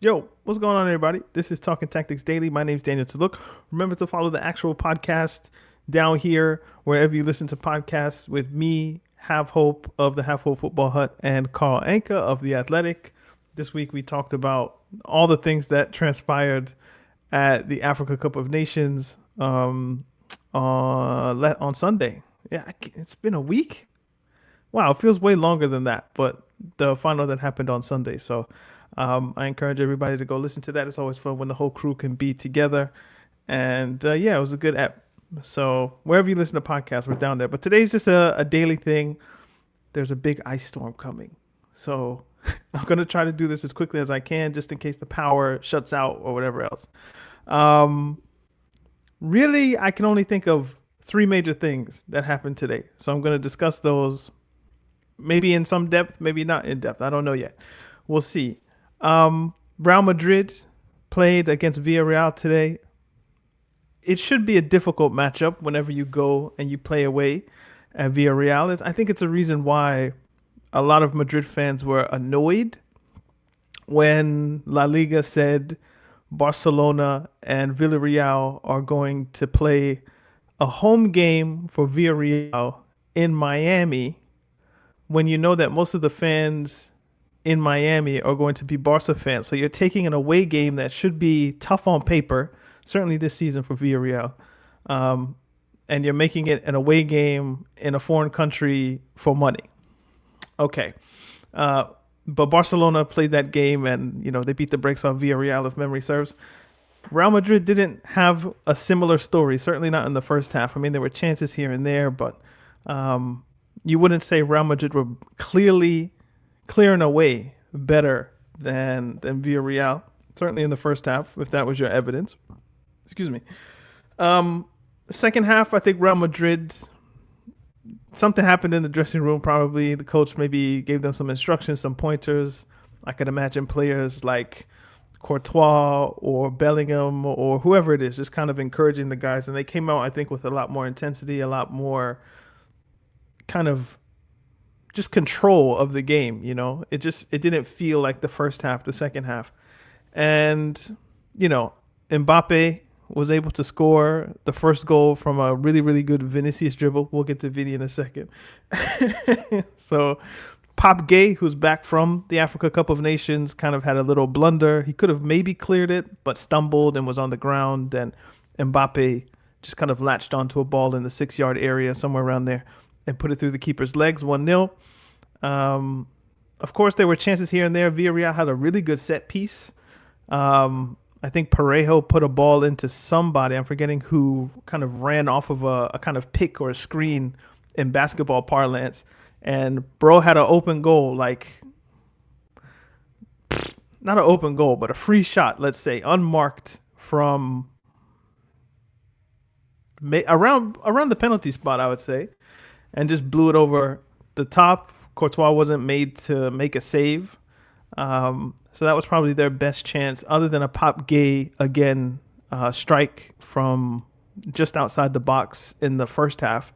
Yo, what's going on, everybody? This is Talking Tactics Daily. My name is Daniel Tiluk. Remember to follow the actual podcast down here, wherever you listen to podcasts, with me, Have Hope of the Have Hope Football Hut, and Carl Anka of The Athletic. This week we talked about all the things that transpired at the Africa Cup of Nations on Sunday. Yeah, it's been a week. Wow, it feels way longer than that, but the final that happened on Sunday. So I encourage everybody to go listen to that. It's always fun when the whole crew can be together. And yeah, it was a good app. So wherever you listen to podcasts, we're down there. But today's just a daily thing. There's a big ice storm coming. So I'm going to try to do this as quickly as I can, just in case the power shuts out or whatever else. Um, Really, I can only think of three major things that happened today. So I'm going to discuss those maybe in some depth, maybe not in depth. I don't know yet. We'll see. Real Madrid played against Villarreal today. It should be a difficult matchup whenever you go and you play away at Villarreal. I think it's a reason why a lot of Madrid fans were annoyed when La Liga said Barcelona and Villarreal are going to play a home game for Villarreal in Miami, when you know that most of the fans in Miami are going to be Barca fans. So you're taking an away game that should be tough on paper, certainly this season for Villarreal, and you're making it an away game in a foreign country for money. Okay. Uh, but Barcelona played that game and, they beat the brakes off Villarreal, if memory serves. Real Madrid didn't have a similar story, certainly not in the first half. I mean, there were chances here and there, but you wouldn't say Real Madrid were clearly clearing away better than Villarreal, certainly in the first half, if that was your evidence. Excuse me. Second half, I think Real Madrid, something happened in the dressing room. Probably the coach maybe gave them some instructions, some pointers. I could imagine players like Courtois or Bellingham or whoever it is, just kind of encouraging the guys. And they came out, I think, with a lot more intensity, a lot more kind of just control of the game. It didn't feel like the first half, the second half. And, Mbappe was able to score the first goal from a really, really good Vinicius dribble. We'll get to Vini in a second. So Pop Gay, who's back from the Africa Cup of Nations, kind of had a little blunder. He could have maybe cleared it, but stumbled and was on the ground. And Mbappe just kind of latched onto a ball in the 6-yard area, somewhere around there, and put it through the keeper's legs, 1-0. Of course, there were chances here and there. Villarreal had a really good set piece. I think Parejo put a ball into somebody, I'm forgetting who, kind of ran off of a kind of pick or a screen in basketball parlance. And bro had an open goal, like, not an open goal, but a free shot, let's say, unmarked from around the penalty spot, I would say, and just blew it over the top. Courtois wasn't made to make a save. So that was probably their best chance, other than a Pop Gay, again, strike from just outside the box in the first half.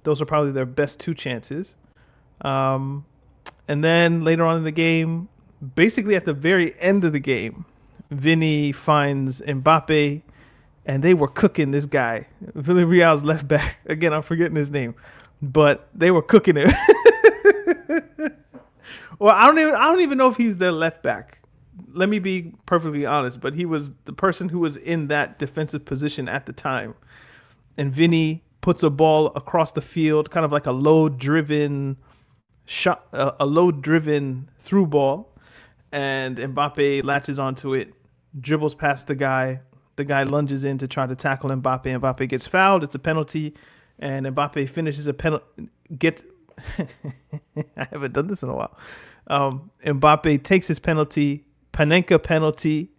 Those are probably their best two chances. And then later on in the game, basically at the very end of the game, Vini finds Mbappe, and they were cooking this guy. Villarreal's left back. Again, I'm forgetting his name, but they were cooking him. Well, I don't even know if he's their left back. Let me be perfectly honest, but he was the person who was in that defensive position at the time. And Vini puts a ball across the field, kind of like a low-driven shot, a low-driven through ball, and Mbappe latches onto it, dribbles past the guy. The guy lunges in to try to tackle Mbappe. Mbappe gets fouled. It's a penalty, and Mbappe finishes a penalty. I haven't done this in a while. Mbappe takes his penalty, Panenka penalty.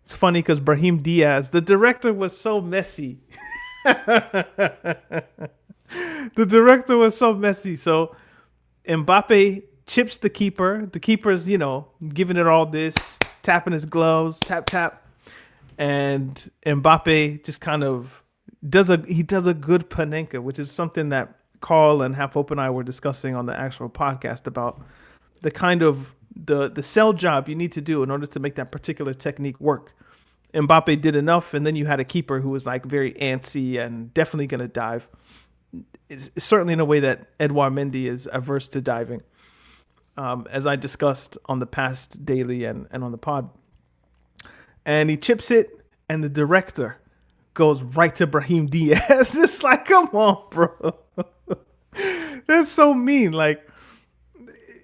It's funny because Brahim Diaz, the director, was so messy. The director was so messy. So Mbappe chips the keeper. The keeper's, giving it all this, tapping his gloves, tap, tap. And Mbappe just kind of does a good Panenka, which is something that Carl and Half Hope and I were discussing on the actual podcast about the kind of the cell job you need to do in order to make that particular technique work. Mbappe did enough, and then you had a keeper who was like very antsy and definitely going to dive. It's certainly in a way that Edouard Mendy is averse to diving, as I discussed on the past daily and on the pod. And he chips it, and the director goes right to Brahim Diaz. It's like, come on, bro. That's so mean. Like,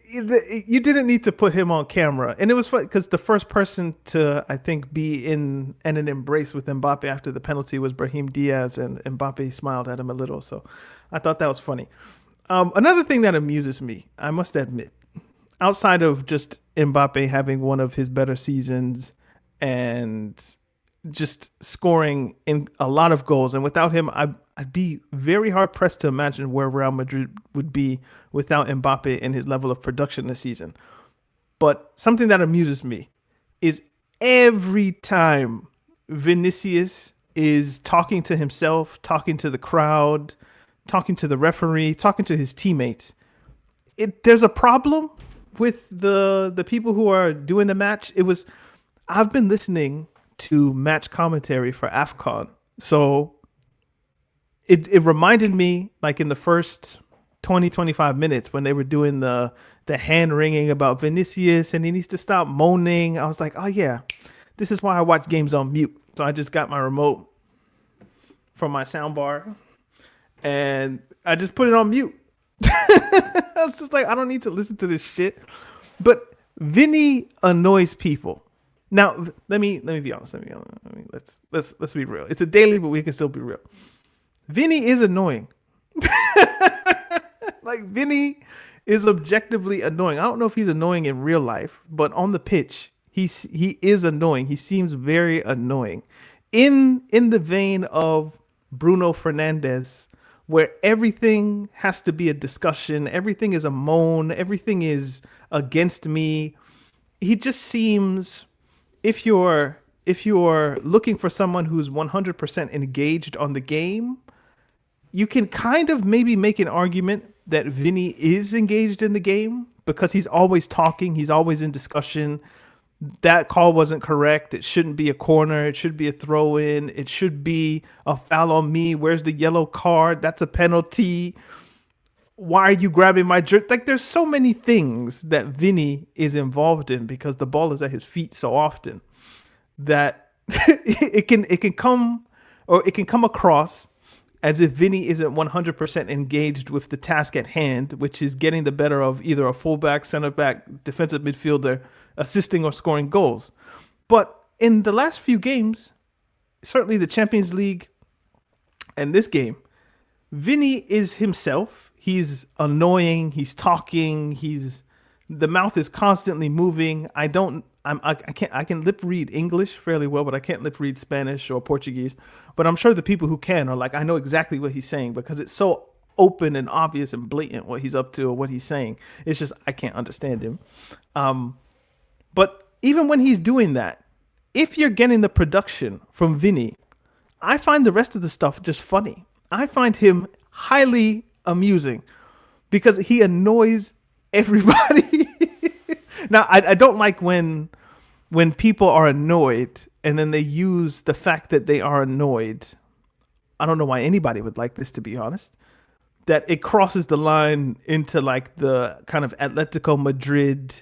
you didn't need to put him on camera. And it was fun because the first person to, I think, be in an embrace with Mbappe after the penalty was Brahim Diaz, and Mbappe smiled at him a little. So I thought that was funny. Another thing that amuses me, I must admit, outside of just Mbappe having one of his better seasons and just scoring in a lot of goals, and without him, I'd be very hard pressed to imagine where Real Madrid would be without Mbappe and his level of production this season. But something that amuses me is every time Vinicius is talking to himself, talking to the crowd, talking to the referee, talking to his teammates, there's a problem with the people who are doing the match. I've been listening to match commentary for AFCON. So it reminded me, like in the first 20, 25 minutes when they were doing the hand wringing about Vinicius and he needs to stop moaning. I was like, oh yeah, this is why I watch games on mute. So I just got my remote from my soundbar and I just put it on mute. I was just like, I don't need to listen to this shit. But Vini annoys people. Now, let me be honest. Let's be real. It's a daily, but we can still be real. Vini is annoying. Like, Vini is objectively annoying. I don't know if he's annoying in real life, but on the pitch, he is annoying. He seems very annoying. In the vein of Bruno Fernandes, where everything has to be a discussion, everything is a moan, everything is against me. He just seems, if you're looking for someone who's 100% engaged on the game, you can kind of maybe make an argument that Vini is engaged in the game because he's always talking, he's always in discussion. That call wasn't correct. It shouldn't be a corner. It should be a throw in. It should be a foul on me. Where's the yellow card? That's a penalty. Why are you grabbing my jersey? Like, there's so many things that Vini is involved in because the ball is at his feet so often that it can come across as if Vini isn't 100% engaged with the task at hand, which is getting the better of either a fullback, center back, defensive midfielder, assisting or scoring goals. But in the last few games, certainly the Champions League and this game, Vini is himself. He's annoying. He's talking. The mouth is constantly moving. I can lip read English fairly well, but I can't lip read Spanish or Portuguese. But I'm sure the people who can are like, I know exactly what he's saying because it's so open and obvious and blatant what he's up to or what he's saying. It's just, I can't understand him. But even when he's doing that, if you're getting the production from Vini, I find the rest of the stuff just funny. I find him highly amusing because he annoys everybody. Now, I don't like when people are annoyed and then they use the fact that they are annoyed. I don't know why anybody would like this, to be honest. That it crosses the line into like the kind of Atletico Madrid,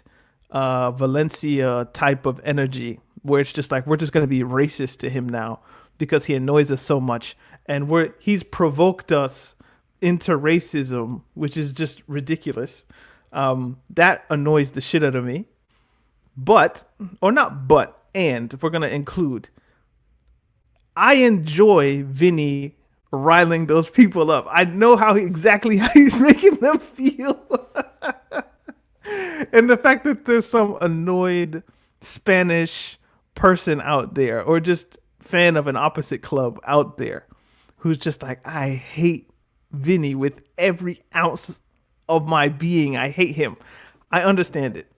Valencia type of energy where it's just like, we're just going to be racist to him now because he annoys us so much. And he's provoked us into racism, which is just ridiculous. That annoys the shit out of me. And if we're going to include, I enjoy Vini riling those people up. I know exactly how he's making them feel. And the fact that there's some annoyed Spanish person out there or just fan of an opposite club out there who's just like, I hate Vini with every ounce of my being. I hate him. I understand it.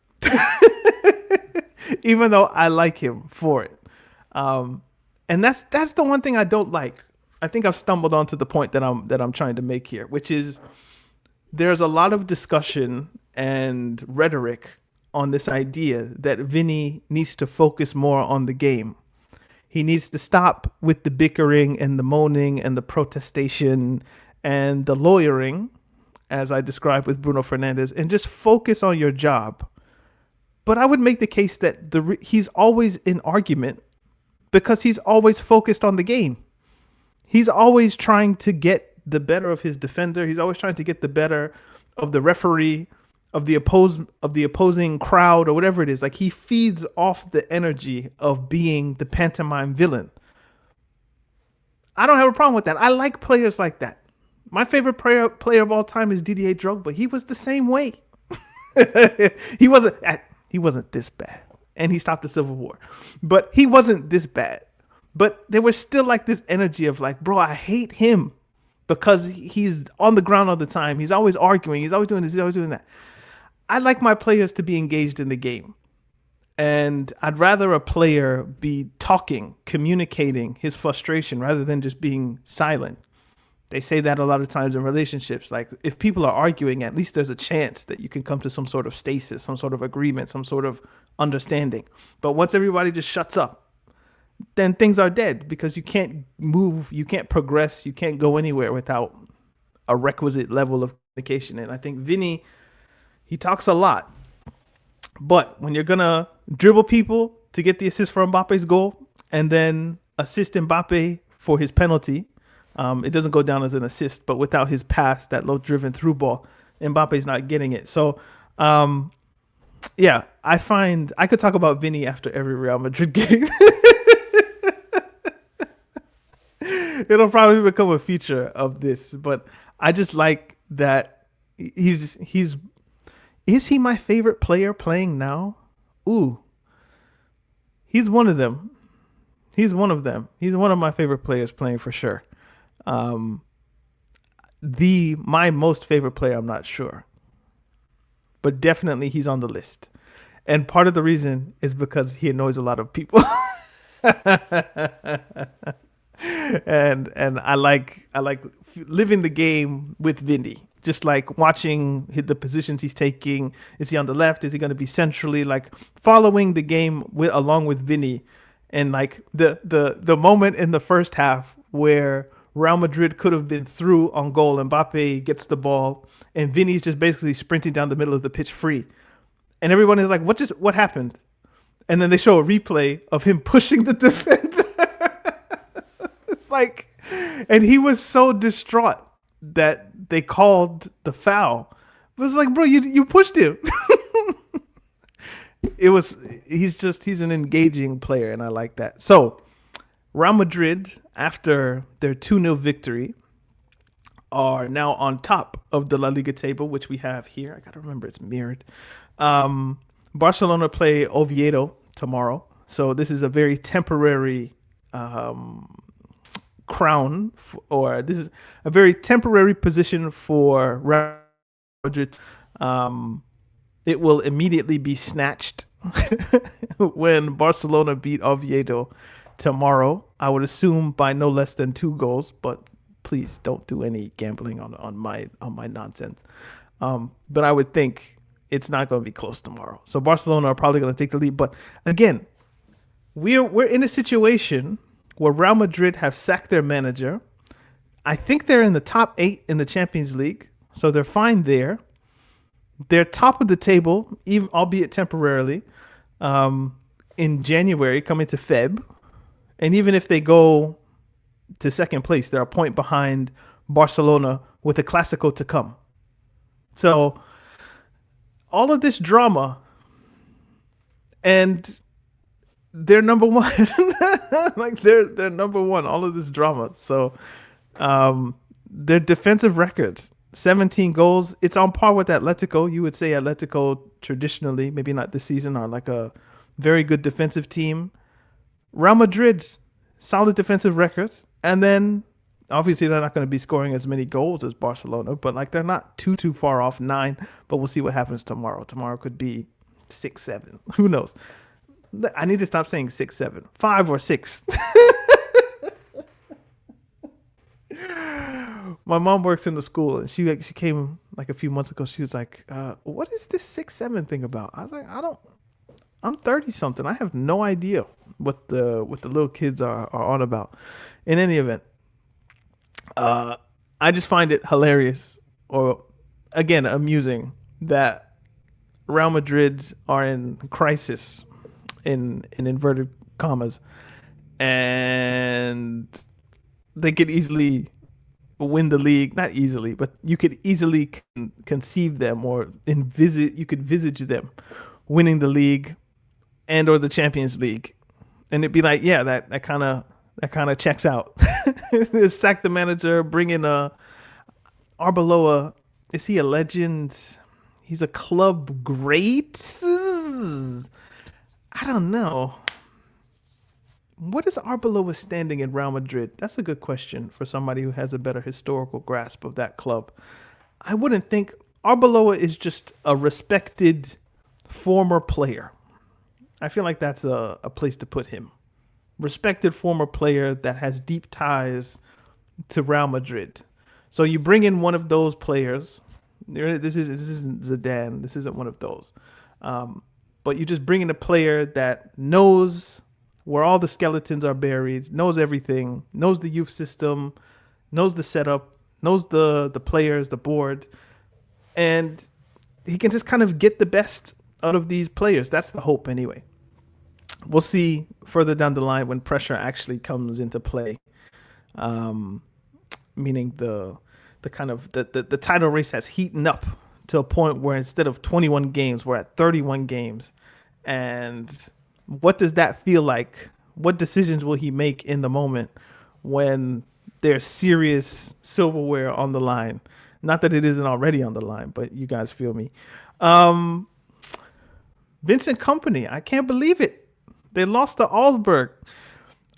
Even though I like him for it. And that's the one thing I don't like. I think I've stumbled onto the point that I'm trying to make here, which is there's a lot of discussion and rhetoric on this idea that Vini needs to focus more on the game. He needs to stop with the bickering and the moaning and the protestation and the lawyering, as I described with Bruno Fernandes, and just focus on your job. But I would make the case that he's always in argument because he's always focused on the game. He's always trying to get the better of his defender. He's always trying to get the better of the referee, of the opposing crowd, or whatever it is. Like, he feeds off the energy of being the pantomime villain. I don't have a problem with that. I like players like that. My favorite player of all time is Didier Drogba. He was the same way. he wasn't this bad, and he stopped the Civil War, but he wasn't this bad. But there was still like this energy of like, bro, I hate him because he's on the ground all the time. He's always arguing. He's always doing this. He's always doing that. I like my players to be engaged in the game. And I'd rather a player be talking, communicating his frustration rather than just being silent. They say that a lot of times in relationships. Like, if people are arguing, at least there's a chance that you can come to some sort of stasis, some sort of agreement, some sort of understanding. But once everybody just shuts up, then things are dead because you can't move, you can't progress, you can't go anywhere without a requisite level of communication. And I think Vini, he talks a lot. But when you're going to dribble people to get the assist for Mbappe's goal and then assist Mbappe for his penalty, it doesn't go down as an assist, but without his pass, that low-driven through ball, Mbappe's not getting it. So, yeah, I find I could talk about Vini after every Real Madrid game. It'll probably become a feature of this, but I just like that he's. Is he my favorite player playing now? Ooh, he's one of them. He's one of them. He's one of my favorite players playing for sure. My most favorite player, I'm not sure, but definitely he's on the list. And part of the reason is because he annoys a lot of people. and I like living the game with Vini. Just like watching the positions he's taking. Is he on the left? Is he going to be centrally? Like, following the game along with Vini. And like the moment in the first half where Real Madrid could have been through on goal. Mbappe gets the ball and Vini's just basically sprinting down the middle of the pitch free. And everyone is like, what happened? And then they show a replay of him pushing the defender. It's like, and he was so distraught that they called the foul. It was like, bro, you pushed him. He's an engaging player, and I like that. So Real Madrid, after their 2-0 victory, are now on top of the La Liga table, which we have here. I got to remember it's mirrored. Barcelona play Oviedo tomorrow. So this is a very temporary crown, or this is a very temporary position for Real Madrid. It will immediately be snatched when Barcelona beat Oviedo tomorrow. I would assume by no less than 2 goals, but please don't do any gambling on my nonsense. But I would think it's not going to be close tomorrow. So Barcelona are probably going to take the lead. But again, we're in a situation where Real Madrid have sacked their manager. I think they're in the top 8 in the Champions League, so they're fine there. They're top of the table, even albeit temporarily, in January, coming to Feb. And even if they go to second place, they're a point behind Barcelona with a Clásico to come. So all of this drama, and they're number one. Like they're number one, all of this drama. So their defensive records, 17 goals. It's on par with Atletico. You would say Atletico traditionally, maybe not this season, are like a very good defensive team. Real Madrid, solid defensive records. And then obviously they're not going to be scoring as many goals as Barcelona, but like they're not too far off 9, but we'll see what happens tomorrow. Tomorrow could be 6-7. Who knows? I need to stop saying 6-7. 5 or 6. My mom works in the school, and she came like a few months ago. She was like, "What is this 6-7 thing about?" I was like, "I don't. I'm 30 something. I have no idea what the little kids are on about." In any event, I just find it hilarious, or again amusing, that Real Madrid are in crisis, in inverted commas, and they could easily win the league. Not easily, but you could easily conceive them, or envisage. You could visage them winning the league and or the Champions League, and it'd be like, yeah, that kind of checks out. Sack the manager, bring in Arbeloa. Is he a legend? He's a club great. I don't know. What is Arbeloa standing in Real Madrid? That's a good question for somebody who has a better historical grasp of that club. I wouldn't think Arbeloa is just a respected former player. I feel like that's a place to put him. Respected former player that has deep ties to Real Madrid. So you bring in one of those players. This isn't Zidane. This isn't one of those. But you just bring in a player that knows where all the skeletons are buried, knows everything, knows the youth system, knows the setup, knows the players, the board, and he can just kind of get the best out of these players. That's the hope, anyway. We'll see further down the line when pressure actually comes into play. Meaning the kind of the title race has heated up to a point where instead of 21 games, we're at 31 games. And what does that feel like? What decisions will he make in the moment when there's serious silverware on the line? Not that it isn't already on the line, but you guys feel me. Vincent Kompany, I can't believe it. They lost to Augsburg.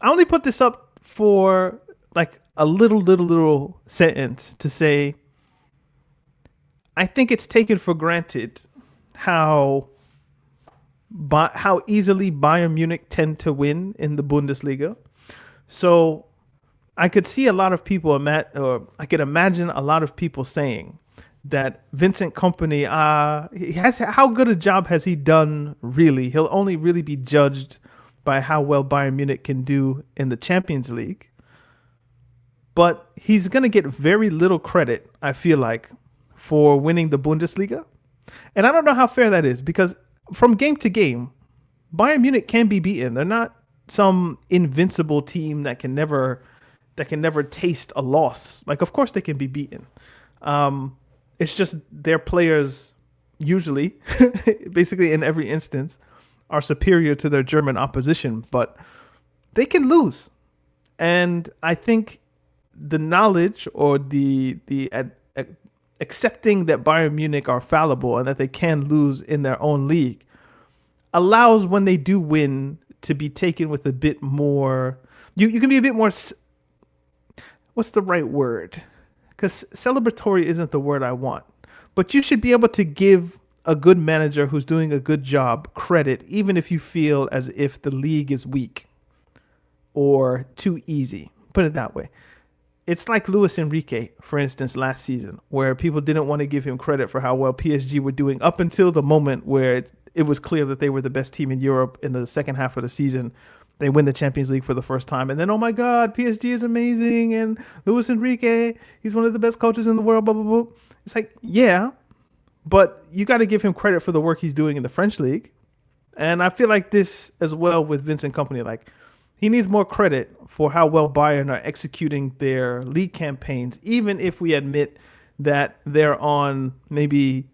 I only put this up for like a little sentence to say, I think it's taken for granted how easily Bayern Munich tend to win in the Bundesliga. So I could see a lot of people, or I could imagine a lot of people saying that Vincent Kompany, how good a job has he done really? He'll only really be judged by how well Bayern Munich can do in the Champions League. But he's going to get very little credit, I feel like, for winning the Bundesliga. And I don't know how fair that is, because from game to game, Bayern Munich can be beaten. They're not some invincible team that can never taste a loss. Like, of course they can be beaten. It's just their players usually, basically in every instance, are superior to their German opposition, but they can lose. And I think the knowledge, or the accepting that Bayern Munich are fallible and that they can lose in their own league, allows when they do win to be taken with a bit more. You can be a bit more. What's the right word? Because celebratory isn't the word I want. But you should be able to give a good manager who's doing a good job credit, even if you feel as if the league is weak or too easy. Put it that way. It's like Luis Enrique, for instance, last season, where people didn't want to give him credit for how well PSG were doing up until the moment where it was clear that they were the best team in Europe in the second half of the season. They win the Champions League for the first time. And then, oh my God, PSG is amazing. And Luis Enrique, he's one of the best coaches in the world, blah, blah, blah. It's like, yeah, but you got to give him credit for the work he's doing in the French league. And I feel like this as well with Vincent Kompany. Like, he needs more credit for how well Bayern are executing their league campaigns, even if we admit that they're on maybe...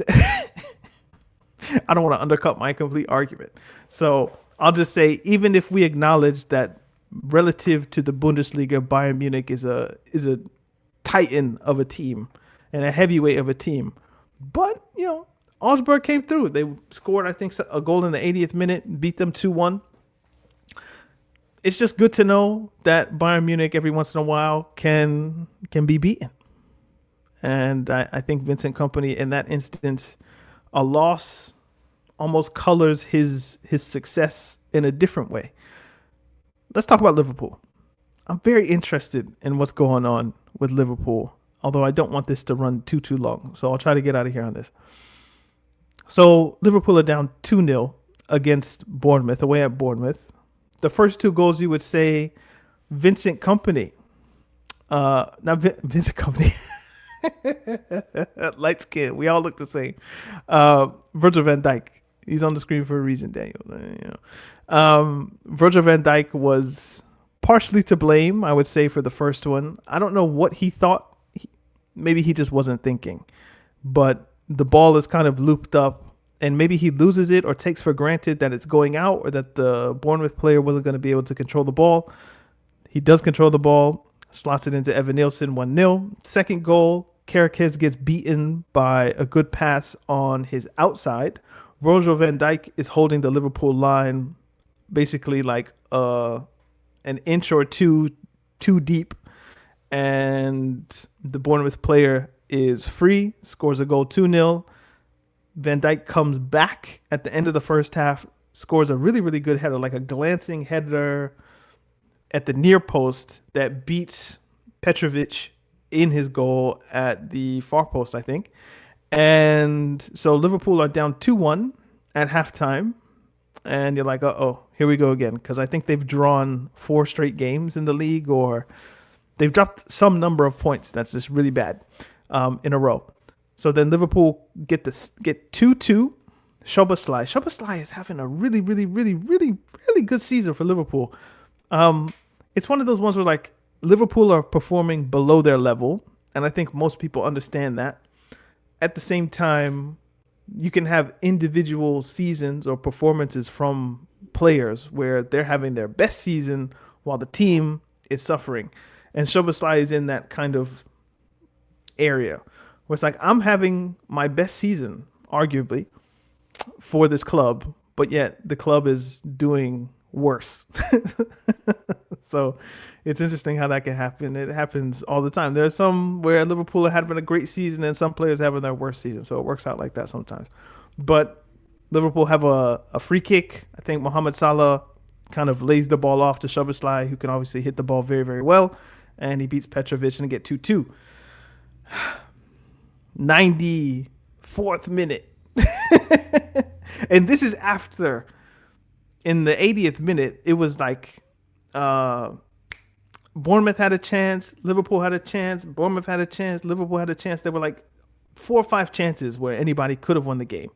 I don't want to undercut my complete argument. So I'll just say, even if we acknowledge that relative to the Bundesliga, Bayern Munich is a titan of a team and a heavyweight of a team. But, Augsburg came through. They scored, I think, a goal in the 80th minute, beat them 2-1. It's just good to know that Bayern Munich every once in a while can be beaten. And I think Vincent Kompany, in that instance, a loss almost colors his success in a different way. Let's talk about Liverpool. I'm very interested in what's going on with Liverpool. although I don't want this to run too long. So I'll try to get out of here on this. So Liverpool are down 2-0 against Bournemouth, away at Bournemouth. The first 2 goals you would say Vincent Kompany. Not Vincent Kompany. Light skin. We all look the same. Virgil van Dijk. He's on the screen for a reason, Daniel. Virgil van Dijk was partially to blame, I would say, for the first one. I don't know what he thought. Maybe he just wasn't thinking. But the ball is kind of looped up, and maybe he loses it or takes for granted that it's going out or that the Bournemouth player wasn't going to be able to control the ball. He does control the ball, slots it into Evan Nielsen, 1-0. Second goal, Carriquez gets beaten by a good pass on his outside. Virgil van Dijk is holding the Liverpool line basically like an inch or two too deep, and the Bournemouth player is free, scores a goal, 2-0. Van Dijk comes back at the end of the first half, scores a really, really good header, like a glancing header at the near post that beats Petrovic in his goal at the far post, I think. And so Liverpool are down 2-1 at halftime. And you're like, uh-oh, here we go again. Because I think they've drawn 4 straight games in the league, or they've dropped some number of points that's just really bad in a row. So then Liverpool get 2-2. Szoboszlai is having a really, really, really, really, really good season for Liverpool. It's one of those ones where like Liverpool are performing below their level, and I think most people understand that. At the same time, you can have individual seasons or performances from players where they're having their best season while the team is suffering. And Szoboszlai is in that kind of area where it's like, I'm having my best season, arguably, for this club, but yet the club is doing worse. So it's interesting how that can happen. It happens all the time. There's some where Liverpool are having a great season and some players having their worst season. So it works out like that sometimes. But Liverpool have a free kick. I think Mohamed Salah kind of lays the ball off to Szoboszlai, who can obviously hit the ball very, very well. And he beats Petrovic and get 2-2. 94th minute. And this is after, in the 80th minute, it was like Bournemouth had a chance, Liverpool had a chance, Bournemouth had a chance, Liverpool had a chance. There were like 4 or 5 chances where anybody could have won the game.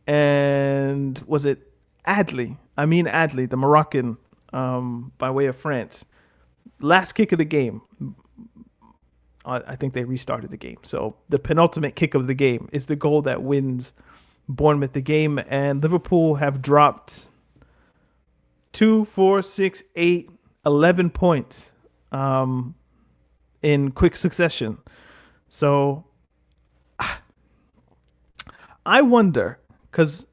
And was it Adli, the Moroccan, by way of France, last kick of the game. I think they restarted the game. So the penultimate kick of the game is the goal that wins Bournemouth the game. And Liverpool have dropped 2, 4, 6, 8, 11 points in quick succession. So I wonder, because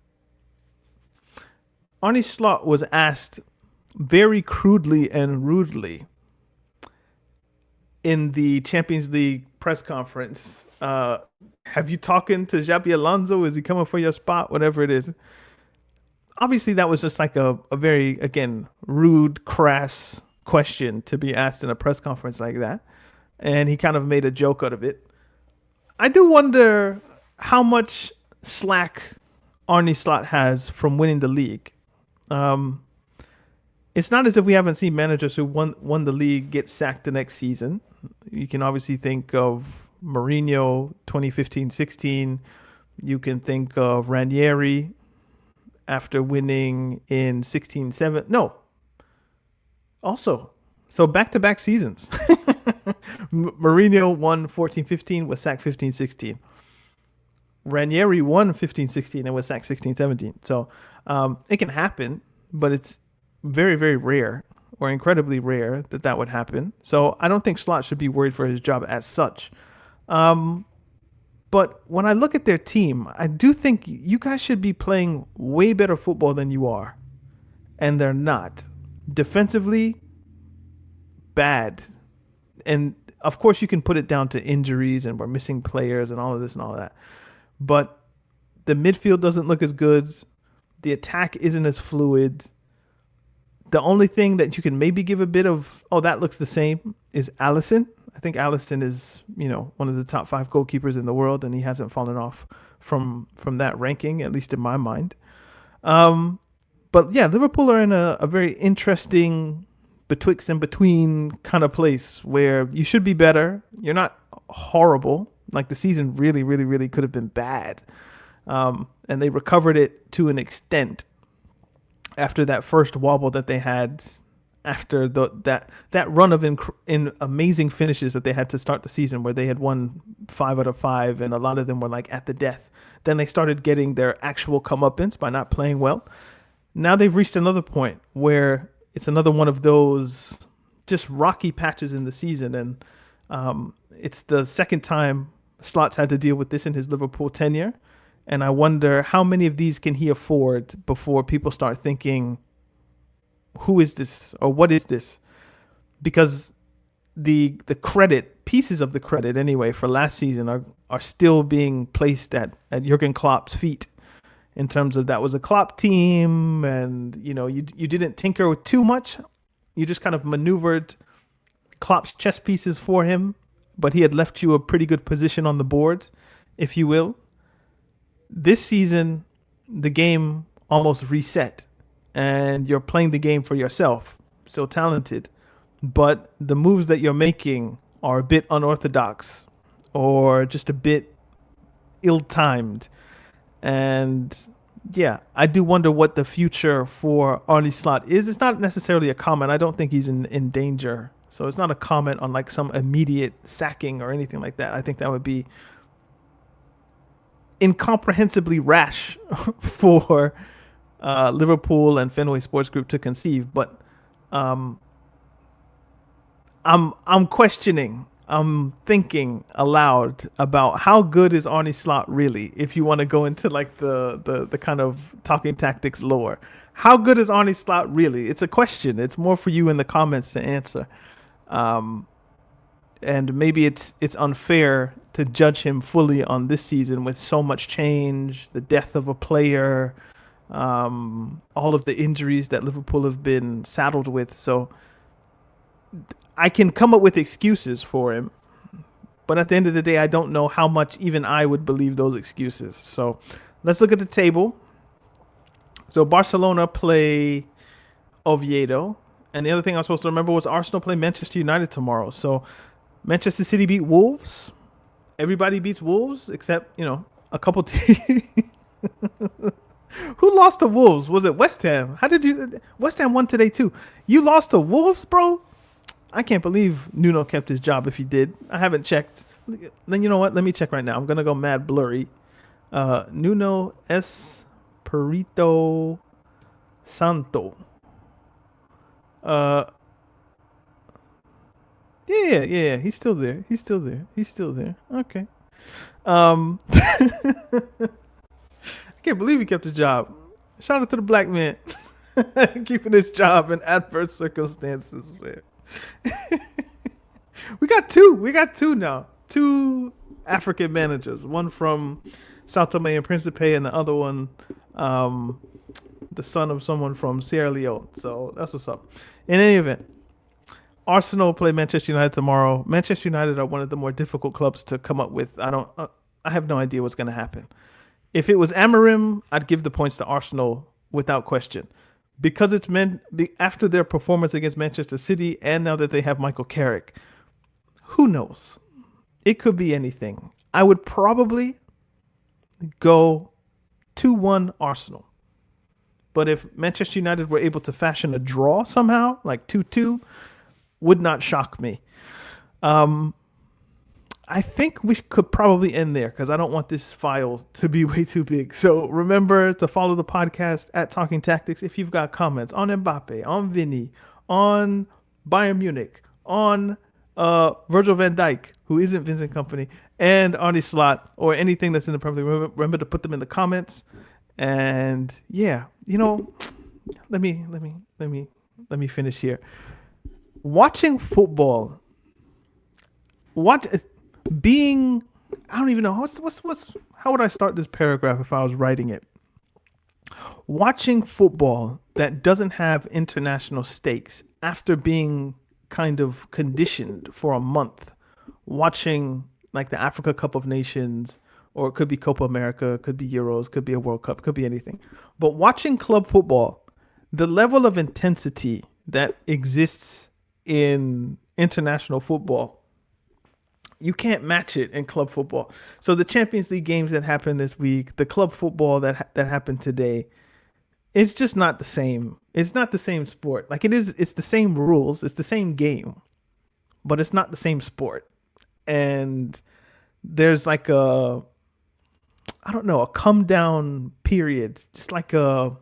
Arne Slot was asked very crudely and rudely in the Champions League press conference, have you talking to Xabi Alonso? Is he coming for your spot? Whatever it is. Obviously, that was just like a very, again, rude, crass question to be asked in a press conference like that. And he kind of made a joke out of it. I do wonder how much slack Arne Slot has from winning the league. It's not as if we haven't seen managers who won the league get sacked the next season. You can obviously think of Mourinho 2015-16. You can think of Ranieri after winning in 16-7. No. Also, so back-to-back seasons. Mourinho won 14-15, was sacked 15-16. Ranieri won 15-16 and was sacked 16-17. So it can happen, but it's very, very rare, or incredibly rare, that would happen. So I don't think Slot should be worried for his job as such. But when I look at their team, I do think you guys should be playing way better football than you are. And they're not. Defensively, bad. And of course you can put it down to injuries and we're missing players and all of this and all of that. But the midfield doesn't look as good. The attack isn't as fluid. The only thing that you can maybe give a bit of, that looks the same, is Alisson. I think Alisson is, one of the top 5 goalkeepers in the world, and he hasn't fallen off from that ranking, at least in my mind. But yeah, Liverpool are in a very interesting betwixt and between kind of place where you should be better. You're not horrible. Like, the season really, really, really could have been bad. And they recovered it to an extent after that first wobble that they had after that run of in amazing finishes that they had to start the season, where they had won 5 out of 5, and a lot of them were like at the death. Then they started getting their actual comeuppance by not playing well. Now they've reached another point where it's another one of those just rocky patches in the season, and it's the second time Slot's had to deal with this in his Liverpool tenure. And I wonder how many of these can he afford before people start thinking, who is this, or what is this? Because the credit, pieces of the credit anyway, for last season are still being placed at Jurgen Klopp's feet, in terms of that was a Klopp team, and you didn't tinker with too much. You just kind of maneuvered Klopp's chess pieces for him, but he had left you a pretty good position on the board, if you will. This season, the game almost reset, and you're playing the game for yourself. Still talented, but the moves that you're making are a bit unorthodox, or just a bit ill-timed. And yeah, I do wonder what the future for Arne Slot is. It's not necessarily a comment. I don't think he's in danger. So it's not a comment on like some immediate sacking or anything like that. I think that would be incomprehensibly rash for Liverpool and Fenway Sports Group to conceive. But I'm questioning. I'm thinking aloud about how good is Arne Slot really, if you want to go into like the kind of talking tactics lore. How good is Arne Slot really? It's a question. It's more for you in the comments to answer. And maybe it's unfair to judge him fully on this season with so much change, the death of a player, all of the injuries that Liverpool have been saddled with. So I can come up with excuses for him, but at the end of the day, I don't know how much even I would believe those excuses. So let's look at the table. So Barcelona play Oviedo, and the other thing I was supposed to remember was Arsenal play Manchester United tomorrow. So Manchester City beat Wolves. Everybody beats Wolves except, a couple teams. Who lost to Wolves? Was it West Ham? West Ham won today too. You lost to Wolves, bro? I can't believe Nuno kept his job if he did. I haven't checked. Then you know what? Let me check right now. I'm going to go mad blurry. Nuno Espirito Santo. Yeah. He's still there. Okay. I can't believe he kept his job. Shout out to the black man. Keeping his job in adverse circumstances, man. We got two now. 2 African managers. One from Sao Tome and Principe, and the other one, the son of someone from Sierra Leone. So that's what's up. In any event, Arsenal play Manchester United tomorrow. Manchester United are one of the more difficult clubs to come up with. I have no idea what's going to happen. If it was Amorim, I'd give the points to Arsenal without question. Because it's after their performance against Manchester City, and now that they have Michael Carrick, who knows? It could be anything. I would probably go 2-1 Arsenal. But if Manchester United were able to fashion a draw somehow, like 2-2, would not shock me. I think we could probably end there because I don't want this file to be way too big. So remember to follow the podcast at Talking Tactics if you've got comments on Mbappé, on Vini, on Bayern Munich, on Virgil van Dijk, who isn't Vincent Kompany, and Arne Slot, or anything that's in the Premier League. Remember to put them in the comments. And yeah, let me finish here. Watching football, I don't even know how would I start this paragraph if I was writing it? Watching football that doesn't have international stakes after being kind of conditioned for a month watching like the Africa Cup of Nations, or it could be Copa America, it could be Euros, could be a World Cup, could be anything. But watching club football, the level of intensity that exists in international football, you can't match it in club football. So the Champions League games that happened this week, the club football that happened today, it's just not the same. It's not the same sport. Like it is, it's the same rules, it's the same game, but it's not the same sport. And there's like a, I don't know, a come down period, just like a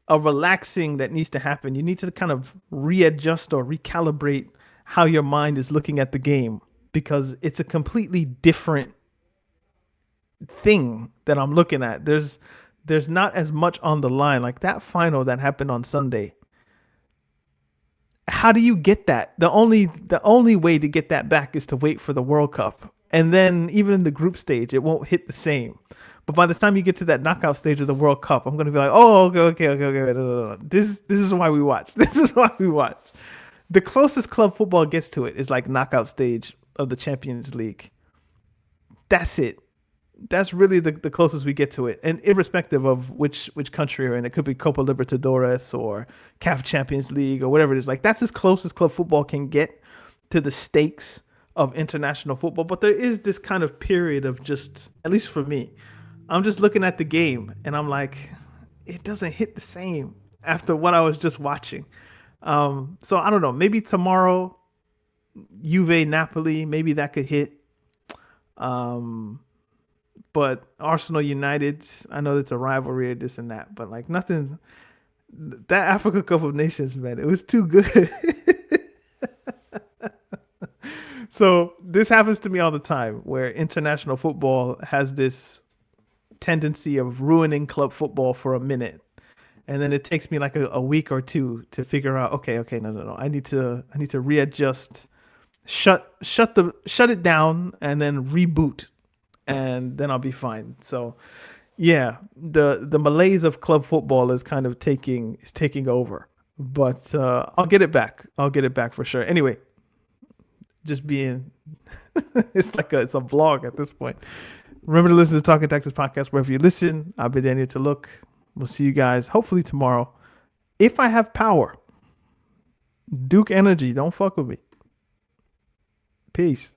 relaxing that needs to happen. You need to kind of readjust or recalibrate how your mind is looking at the game, because it's a completely different thing that I'm looking at. There's not as much on the line. Like that final that happened on Sunday. How do you get that? The only way to get that back is to wait for the World Cup. And then even in the group stage, it won't hit the same. But by the time you get to that knockout stage of the World Cup, I'm gonna be like, oh, okay. No. This is why we watch. This is why we watch. The closest club football gets to it is like knockout stage of the Champions League. That's it. That's really the closest we get to it, and irrespective of which country you're in, it could be Copa Libertadores or CAF Champions League or whatever it is. Like that's as close as club football can get to the stakes of international football. But there is this kind of period of just, at least for me, I'm just looking at the game and I'm like, it doesn't hit the same after what I was just watching. So I don't know. Maybe tomorrow, Juve Napoli, maybe that could hit. But Arsenal United, I know it's a rivalry or this and that, but like nothing. That Africa Cup of Nations, man, it was too good. So this happens to me all the time, where international football has this tendency of ruining club football for a minute, and then it takes me like a week or two to figure out, okay, no, I need to readjust, shut it down, and then reboot, and then I'll be fine. So yeah, the malaise of club football is kind of taking over, but I'll get it back. I'll get it back for sure. Anyway, just being it's a vlog at this point. Remember to listen to Talking Texas podcast wherever you listen. I've been Daniel Tiluk. We'll see you guys hopefully tomorrow, if I have power. Duke Energy, don't fuck with me. Peace.